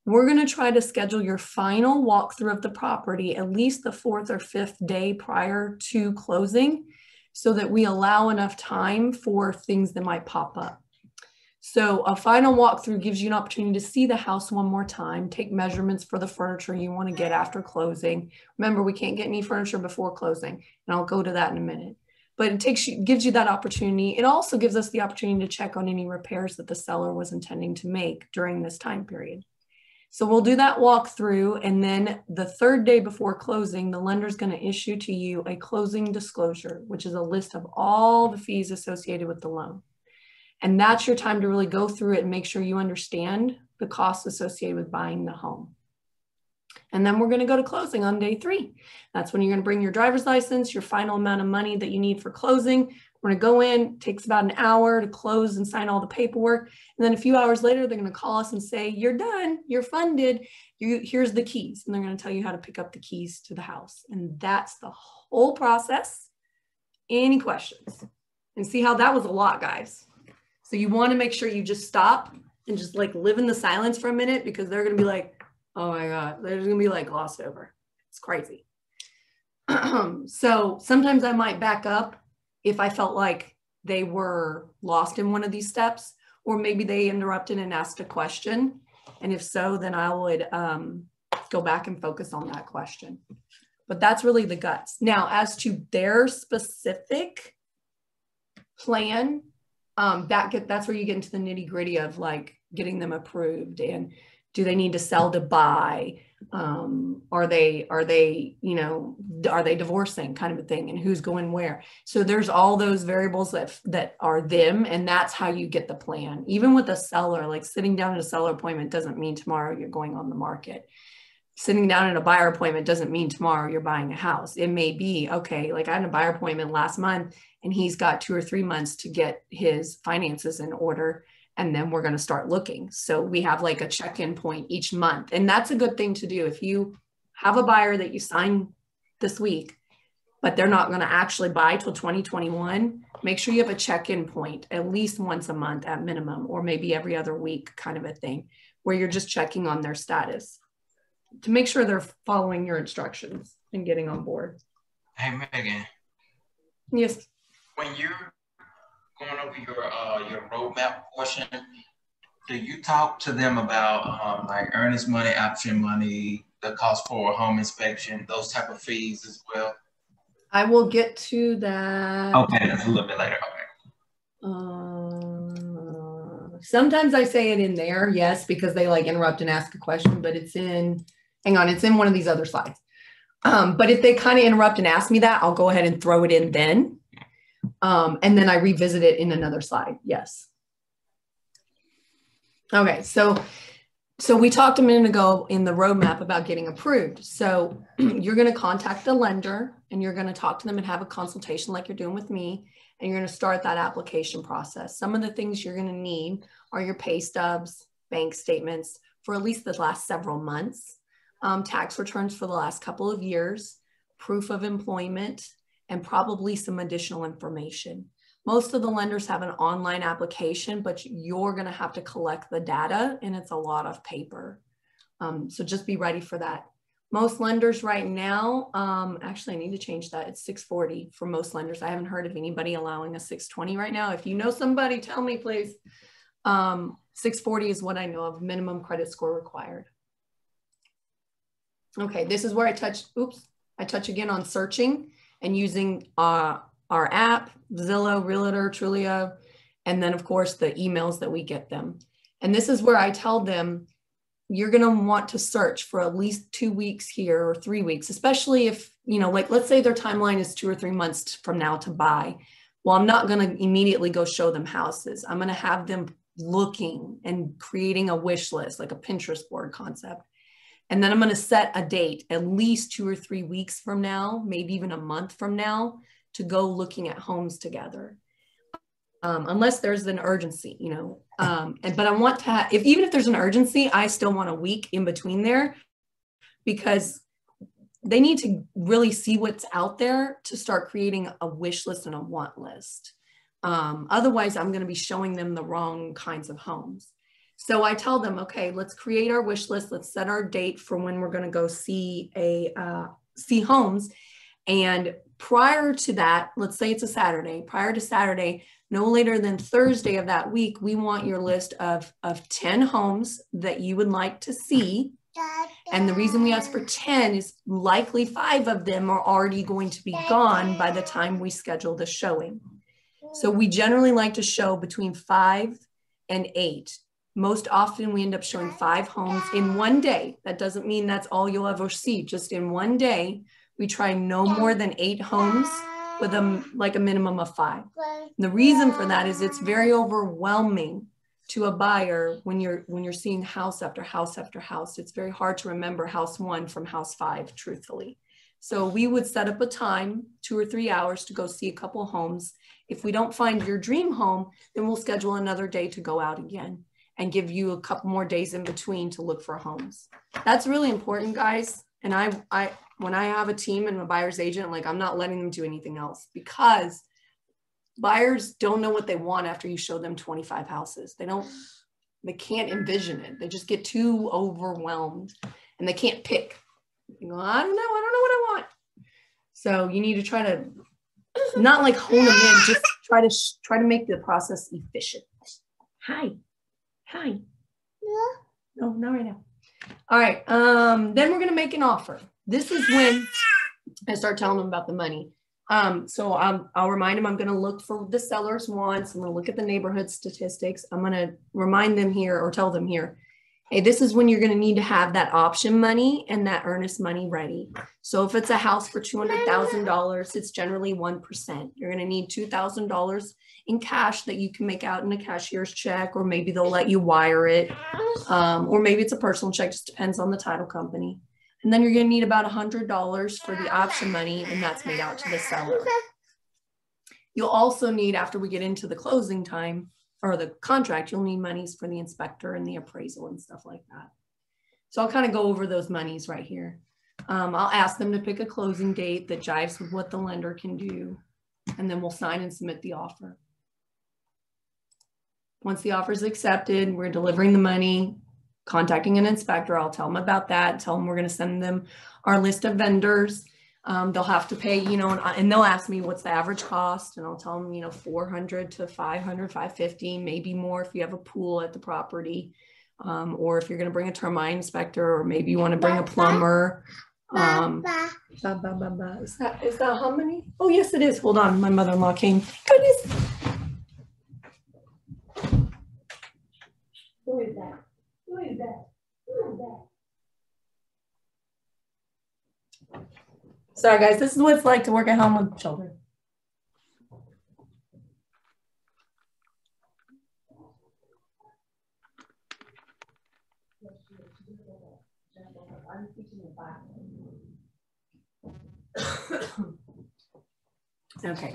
Speaker 1: We're going to try to schedule your final walkthrough of the property at least the 4th or 5th day prior to closing, so that we allow enough time for things that might pop up. So a final walkthrough gives you an opportunity to see the house one more time, take measurements for the furniture you want to get after closing. Remember, we can't get any furniture before closing, and I'll go to that in a minute. But it gives you that opportunity. It also gives us the opportunity to check on any repairs that the seller was intending to make during this time period. So we'll do that walkthrough, and then the 3rd day before closing, the lender is going to issue to you a closing disclosure, which is a list of all the fees associated with the loan. And that's your time to really go through it and make sure you understand the costs associated with buying the home. And then we're going to go to closing on day 3. That's when you're going to bring your driver's license, your final amount of money that you need for closing. We're going to go in, it takes about an hour to close and sign all the paperwork. And then a few hours later, they're going to call us and say, you're done, you're funded, here's the keys. And they're going to tell you how to pick up the keys to the house. And that's the whole process. Any questions? And see how that was a lot, guys. So you want to make sure you just stop and just like live in the silence for a minute, because they're going to be like, oh my God, they're going to be like glossed over. It's crazy. So sometimes I might back up if I felt like they were lost in one of these steps, or maybe they interrupted and asked a question. And if so, then I would go back and focus on that question. But that's really the guts. Now, as to their specific plan, that's where you get into the nitty gritty of like getting them approved, and do they need to sell to buy? Are they divorcing, kind of a thing, and who's going where? So there's all those variables that are them, and that's how you get the plan. Even with a seller, like sitting down at a seller appointment doesn't mean tomorrow you're going on the market. Sitting down at a buyer appointment doesn't mean tomorrow you're buying a house. It may be, okay, like I had a buyer appointment last month and he's got 2 or 3 months to get his finances in order, and then we're going to start looking. So we have like a check-in point each month. And that's a good thing to do. If you have a buyer that you sign this week but they're not going to actually buy till 2021, make sure you have a check-in point at least once a month at minimum, or maybe every other week kind of a thing, where you're just checking on their status to make sure they're following your instructions and getting on board.
Speaker 2: Hey, Megan.
Speaker 1: Yes.
Speaker 2: When you're going over your roadmap portion, do you talk to them about like earnest money, option money, the cost for a home inspection, those type of fees as well?
Speaker 1: I will get to that.
Speaker 2: Okay, that's a little bit later. Okay.
Speaker 1: Sometimes I say it in there, yes, because they like interrupt and ask a question, but it's in, hang on, it's in one of these other slides. But if they kind of interrupt and ask me that, I'll go ahead and throw it in then. And then I revisit it in another slide. Yes. Okay, so we talked a minute ago in the roadmap about getting approved. So you're going to contact the lender and you're going to talk to them and have a consultation like you're doing with me. And you're going to start that application process. Some of the things you're going to need are your pay stubs, bank statements for at least the last several months, tax returns for the last couple of years, proof of employment, and probably some additional information. Most of the lenders have an online application, but you're going to have to collect the data, and it's a lot of paper. So just be ready for that. Most lenders right now, actually I need to change that. It's 640 for most lenders. I haven't heard of anybody allowing a 620 right now. If you know somebody, tell me please. 640 is what I know of, minimum credit score required. Okay, this is where I touch, I touch again on searching and using our app, Zillow, Realtor, Trulia, and then of course the emails that we get them. And this is where I tell them, you're going to want to search for at least 2 weeks here or 3 weeks, especially if, you know, like let's say their timeline is 2 or 3 months from now to buy. Well, I'm not going to immediately go show them houses. I'm going to have them looking and creating a wish list, like a Pinterest board concept. And then I'm going to set a date at least 2 or 3 weeks from now, maybe even a month from now, to go looking at homes together. Unless there's an urgency, you know, but I want to have, even if there's an urgency, I still want a week in between there because they need to really see what's out there to start creating a wish list and a want list. Otherwise, I'm going to be showing them the wrong kinds of homes. So I tell them, okay, let's create our wish list. Let's set our date for when we're going to go see homes. And prior to that, let's say it's a Saturday, prior to Saturday, no later than Thursday of that week, we want your list of 10 homes that you would like to see. And the reason we ask for 10 is likely 5 of them are already going to be gone by the time we schedule the showing. So we generally like to show between 5 and 8. Most often we end up showing 5 homes in one day. That doesn't mean that's all you'll ever see. Just in one day, we try no more than 8 homes with like a minimum of 5. And the reason for that is it's very overwhelming to a buyer when you're seeing house after house after house. It's very hard to remember house 1 from house 5, truthfully. So we would set up a time, 2 or 3 hours, to go see a couple homes. If we don't find your dream home, then we'll schedule another day to go out again and give you a couple more days in between to look for homes. That's really important, guys. And when I have a team and a buyer's agent, like I'm not letting them do anything else because buyers don't know what they want after you show them 25 houses. They can't envision it. They just get too overwhelmed and they can't pick. You go, I don't know what I want. So you need to try to not like hone them in, just try to make the process efficient. Hi. No, not right now. All right. Then we're going to make an offer. This is when I start telling them about the money. So I'll remind them I'm going to look for the seller's wants. I'm going to look at the neighborhood statistics. I'm going to remind them here or tell them here, hey, this is when you're going to need to have that option money and that earnest money ready. So if it's a house for $200,000, it's generally 1%. You're going to need $2,000 in cash that you can make out in a cashier's check, or maybe they'll let you wire it. Or maybe it's a personal check, just depends on the title company. And then you're going to need about $100 for the option money, and that's made out to the seller. You'll also need, after we get into the closing time or the contract, you'll need monies for the inspector and the appraisal and stuff like that. So I'll kind of go over those monies right here. I'll ask them to pick a closing date that jives with what the lender can do, and then we'll sign and submit the offer. Once the offer is accepted, we're delivering the money, contacting an inspector. I'll tell them about that, tell them we're going to send them our list of vendors. They'll have to pay, you know, and they'll ask me what's the average cost, and I'll tell them, you know, 400 to 500, 550, maybe more if you have a pool at the property, or if you're going to bring a termite inspector, or maybe you want to bring a plumber. Is that how many? Oh, yes, it is. Hold on. My mother-in-law came. Goodness. Who is that? Who is that? Who is that? Sorry, guys. This is what it's like to work at home with children. Okay.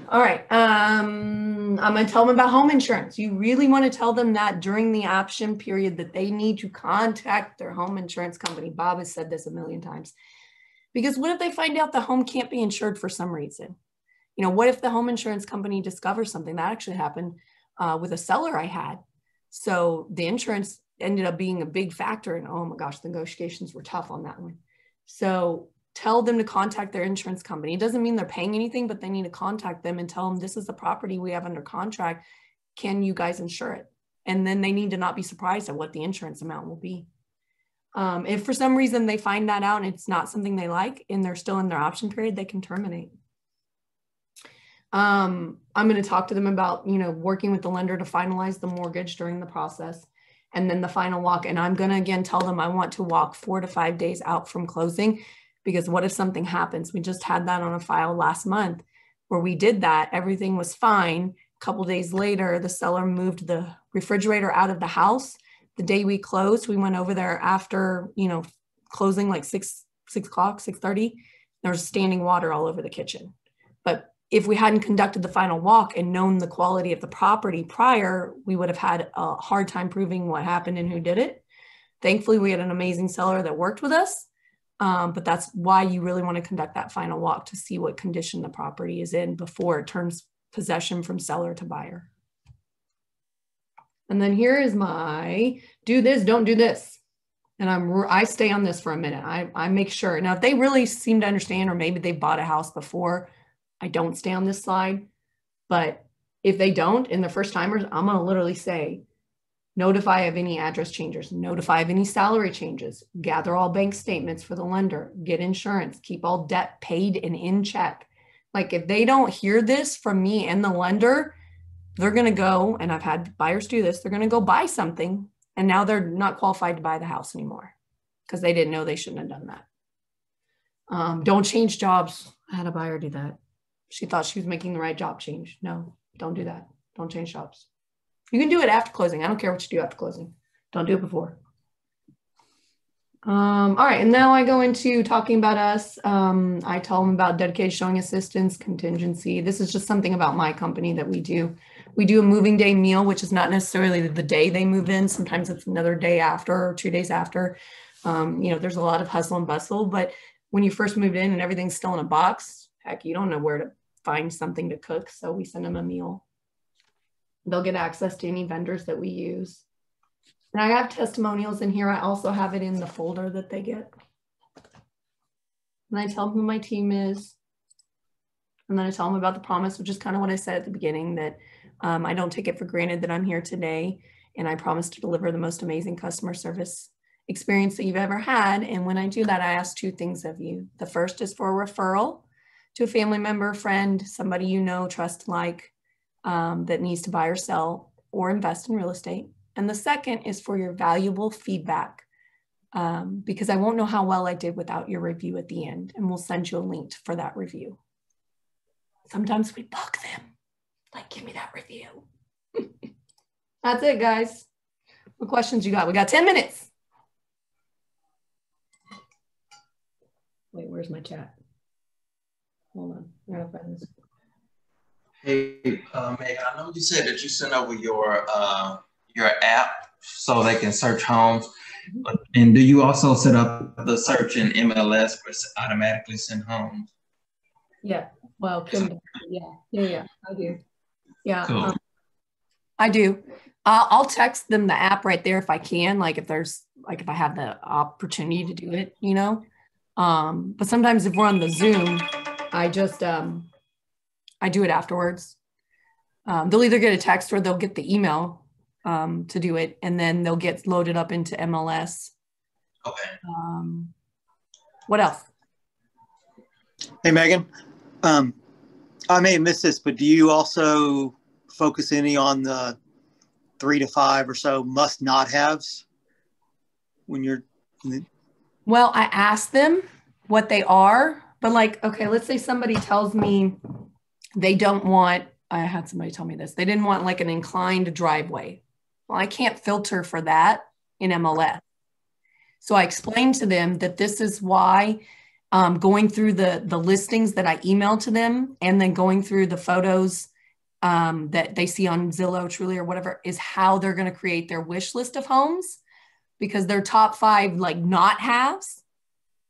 Speaker 1: All right. I'm going to tell them about home insurance. You really want to tell them that during the option period that they need to contact their home insurance company. Bob has said this a million times. Because what if they find out the home can't be insured for some reason? You know, what if the home insurance company discovers something? That actually happened with a seller I had. So the insurance ended up being a big factor, and oh my gosh, the negotiations were tough on that one. So tell them to contact their insurance company. It doesn't mean they're paying anything, but they need to contact them and tell them, this is the property we have under contract. Can you guys insure it? And then they need to not be surprised at what the insurance amount will be. If for some reason they find that out and it's not something they like and they're still in their option period, they can terminate. I'm going to talk to them about, you know, working with the lender to finalize the mortgage during the process, and then the final walk. And I'm going to, again, tell them I want to walk 4 to 5 days out from closing, because what if something happens? We just had that on a file last month where we did that. Everything was fine. A couple days later, the seller moved the refrigerator out of the house. The day we closed, we went over there after, you know, closing like 6 o'clock, 6:30. There was standing water all over the kitchen. But if we hadn't conducted the final walk and known the quality of the property prior, we would have had a hard time proving what happened and who did it. Thankfully, we had an amazing seller that worked with us. But that's why you really want to conduct that final walk, to see what condition the property is in before it turns possession from seller to buyer. And then here is my do this, don't do this. And I stay on this for a minute. I make sure. Now, if they really seem to understand, or maybe they bought a house before, I don't stay on this slide. But if they don't, and they're first timers, I'm going to literally say, notify of any address changes, notify of any salary changes, gather all bank statements for the lender, get insurance, keep all debt paid and in check. Like, if they don't hear this from me and the lender, they're going to go, and I've had buyers do this, they're going to go buy something, and now they're not qualified to buy the house anymore because they didn't know they shouldn't have done that. Don't change jobs. I had a buyer do that. She thought she was making the right job change. No, don't do that. Don't change jobs. You can do it after closing. I don't care what you do after closing. Don't do it before. All right, and now I go into talking about us. I tell them about dedicated showing assistance, contingency. This is just something about my company that we do. We do a moving day meal, which is not necessarily the day they move in. Sometimes it's another day after or 2 days after. You know, there's a lot of hustle and bustle, but when you first moved in and everything's still in a box, heck, you don't know where to find something to cook. So we send them a meal. They'll get access to any vendors that we use. And I have testimonials in here. I also have it in the folder that they get. And I tell them who my team is. And then I tell them about the promise, which is kind of what I said at the beginning, that I don't take it for granted that I'm here today. And I promise to deliver the most amazing customer service experience that you've ever had. And when I do that, I ask 2 things of you. The first is for a referral to a family member, friend, somebody you know, trust, like, that needs to buy or sell or invest in real estate. And the second is for your valuable feedback, because I won't know how well I did without your review at the end, and we'll send you a link for that review. Sometimes we bug them, like, give me that review. That's it, guys. What questions you got? We got 10 minutes. Wait, where's my chat? Hold on, I gotta find this.
Speaker 2: Hey, Meg, I know you said that you sent over your app so they can search homes. And do you also set up the search in MLS where it's automatically send homes?
Speaker 1: Yeah. Well, Kim, yeah, I do. Yeah,
Speaker 2: Cool.
Speaker 1: I do. I'll text them the app right there if I can, like if I have the opportunity to do it, you know. But sometimes if we're on the Zoom, I just I do it afterwards. They'll either get a text or they'll get the email to do it, and then they'll get loaded up into MLS.
Speaker 2: Okay.
Speaker 1: What else?
Speaker 4: Hey, Megan. I may have missed this, but do you also focus any on the 3 to 5 or so must not haves when you're?
Speaker 1: Well, I ask them what they are, but like, okay, let's say somebody tells me they don't want, I had somebody tell me this, they didn't want like an inclined driveway. Well, I can't filter for that in MLS. So I explained to them that this is why going through the listings that I email to them and then going through the photos that they see on Zillow, Truly, or whatever is how they're going to create their wish list of homes, because their top 5 like not haves,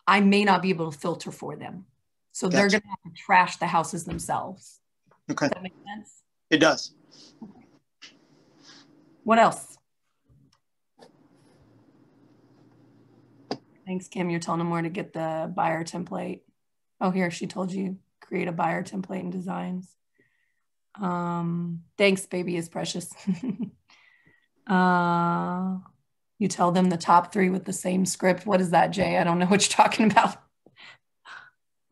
Speaker 1: I may not be able to filter for them. So they're going to have to trash the houses themselves.
Speaker 4: Okay.
Speaker 1: Does that make sense?
Speaker 4: It does.
Speaker 1: What else? Thanks, Kim. You're telling them where to get the buyer template. Oh, here, she told you, create a buyer template and designs. Thanks, baby is precious. You tell them the top 3 with the same script. What is that, Jay? I don't know what you're talking about.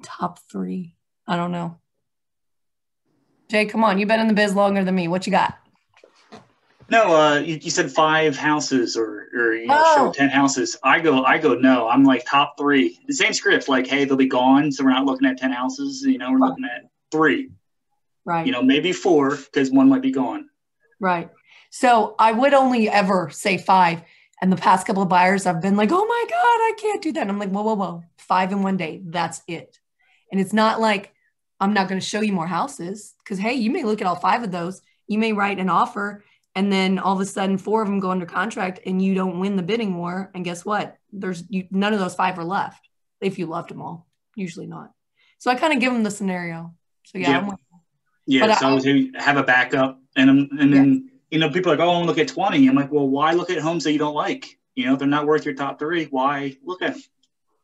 Speaker 1: Top 3. I don't know. Jay, come on. You've been in the biz longer than me. What you got?
Speaker 5: No, you said 5 houses or you know, show 10 houses. I go, no, I'm like top 3. The same script, like, hey, they'll be gone. So we're not looking at 10 houses, you know, we're looking at 3.
Speaker 1: Right.
Speaker 5: You know, maybe 4 because one might be gone.
Speaker 1: Right. So I would only ever say 5. And the past couple of buyers I've been like, oh my God, I can't do that. And I'm like, whoa. 5 in one day. That's it. And it's not like I'm not going to show you more houses, because, hey, you may look at all 5 of those. You may write an offer, and then all of a sudden 4 of them go under contract and you don't win the bidding war. And guess what? None of those 5 are left if you loved them all. Usually not. So I kind of give them the scenario. So yeah.
Speaker 5: Yeah. So I always have a backup, and then you know, people are like, oh, I want to look at 20. I'm like, well, why look at homes that you don't like? You know, they're not worth your top 3. Why look at them?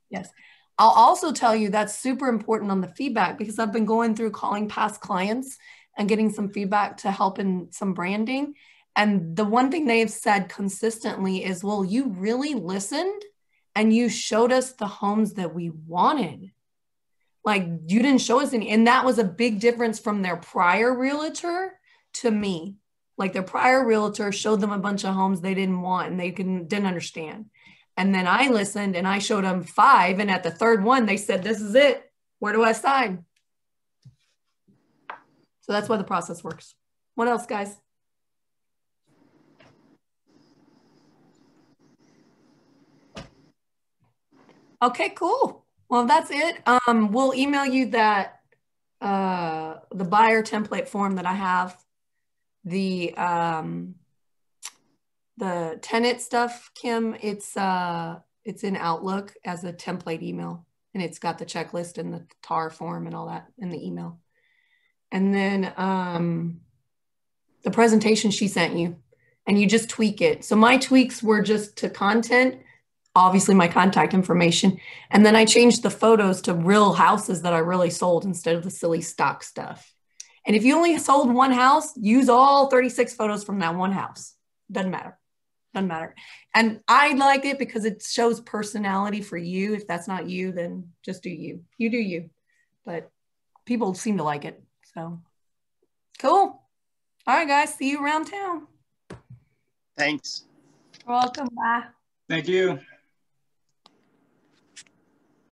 Speaker 1: Yes. I'll also tell you that's super important on the feedback, because I've been going through calling past clients and getting some feedback to help in some branding. And the one thing they've said consistently is, well, you really listened and you showed us the homes that we wanted. Like, you didn't show us any. And that was a big difference from their prior realtor to me. Like, their prior realtor showed them a bunch of homes they didn't want and they didn't understand. And then I listened and I showed them 5. And at the 3rd one, they said, this is it. Where do I sign? So that's why the process works. What else, guys? Okay, cool. Well, that's it. We'll email you that the buyer template form that I have, the tenant stuff, Kim. It's in Outlook as a template email, and it's got the checklist and the TAR form and all that in the email. And then the presentation she sent you, and you just tweak it. So my tweaks were just to content, obviously my contact information. And then I changed the photos to real houses that I really sold instead of the silly stock stuff. And if you only sold one house, use all 36 photos from that one house. Doesn't matter. Doesn't matter. And I like it because it shows personality for you. If that's not you, then just do you. You do you. But people seem to like it. So cool. All right, guys. See you around town.
Speaker 4: Thanks.
Speaker 1: You're welcome. Bye.
Speaker 5: Thank you.